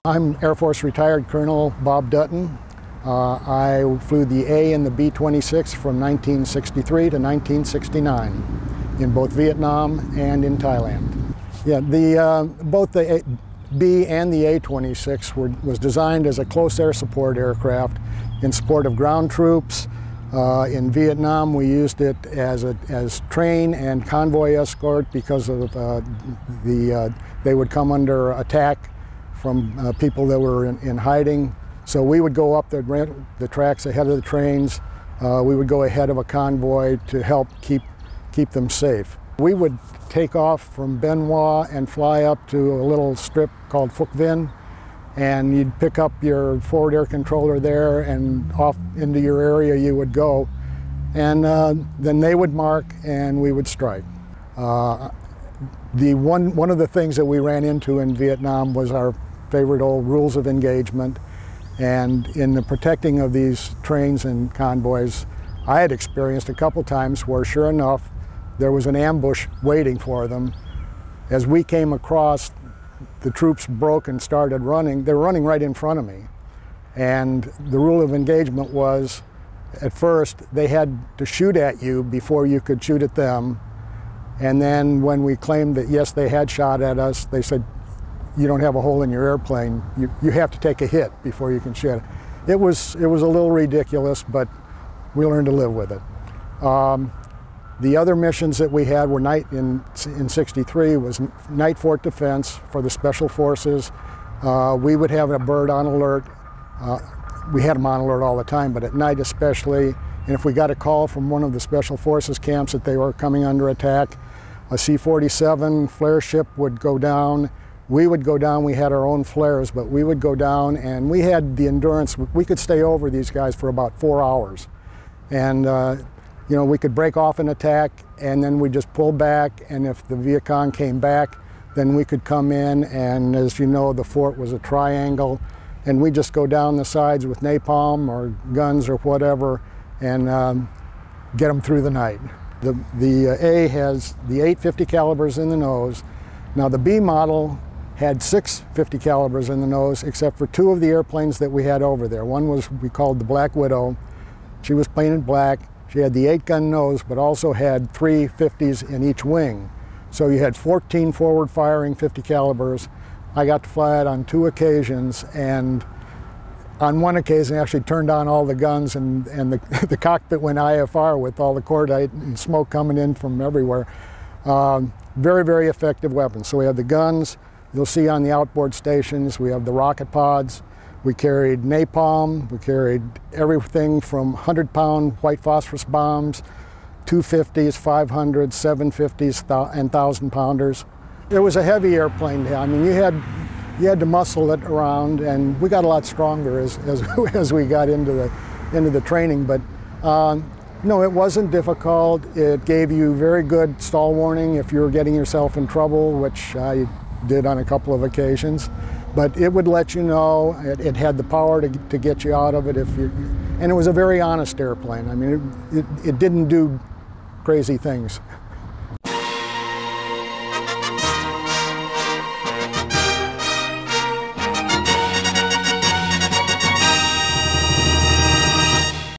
I'm Air Force retired Colonel Bob Dutton. I flew the A and the B-26 from 1963 to 1969 in both Vietnam and in Thailand. Yeah, both the B and the A-26 was designed as a close air support aircraft in support of ground troops. In Vietnam, we used it as train and convoy escort because of they would come under attack from people that were in hiding. So we would go up the tracks ahead of the trains. We would go ahead of a convoy to help keep them safe. We would take off from Bien Hoa and fly up to a little strip called Phuc Vinh, and you'd pick up your forward air controller there, and off into your area you would go. And then they would mark and we would strike. One of the things that we ran into in Vietnam was our favorite old rules of engagement. And in the protecting of these trains and convoys, I had experienced a couple times where, sure enough, there was an ambush waiting for them. As we came across, the troops broke and started running. They were running right in front of me. And the rule of engagement was, at first, they had to shoot at you before you could shoot at them. And then when we claimed that, yes, they had shot at us, they said, you don't have a hole in your airplane. You have to take a hit before you can shoot. It was a little ridiculous, but we learned to live with it. The other missions that we had were in '63 was night fort defense for the Special Forces. We would have a bird on alert. We had them on alert all the time, but at night especially. And if we got a call from one of the Special Forces camps that they were coming under attack, a C-47 flare ship would go down. We would go down. We had our own flares, but we would go down, and we had the endurance. We could stay over these guys for about 4 hours. And you know, we could break off an attack, and then we just pull back, and if the Viet Cong came back, then we could come in, and as you know, the fort was a triangle, and we just go down the sides with napalm or guns or whatever, and get them through the night. The A has the 8 50 calibers in the nose. Now the B model had 6 50 calibers in the nose, except for 2 of the airplanes that we had over there. One was we called the Black Widow. She was painted black. She had the 8-gun nose, but also had 3 50s in each wing. So you had 14 forward-firing 50 calibers. I got to fly it on 2 occasions, and on one occasion I actually turned on all the guns, and the cockpit went IFR with all the cordite and smoke coming in from everywhere. Very, very effective weapons. So we have the guns. You'll see on the outboard stations, we have the rocket pods. We carried napalm. We carried everything from 100-pound white phosphorus bombs, 250s, 500s, 750s, and 1,000-pounders. It was a heavy airplane. I mean, you had to muscle it around, and we got a lot stronger as we got into the training. But no, it wasn't difficult. It gave you very good stall warning if you were getting yourself in trouble, which I did on a couple of occasions. But it would let you know. It had the power to get you out of it and it was a very honest airplane. I mean, it didn't do crazy things.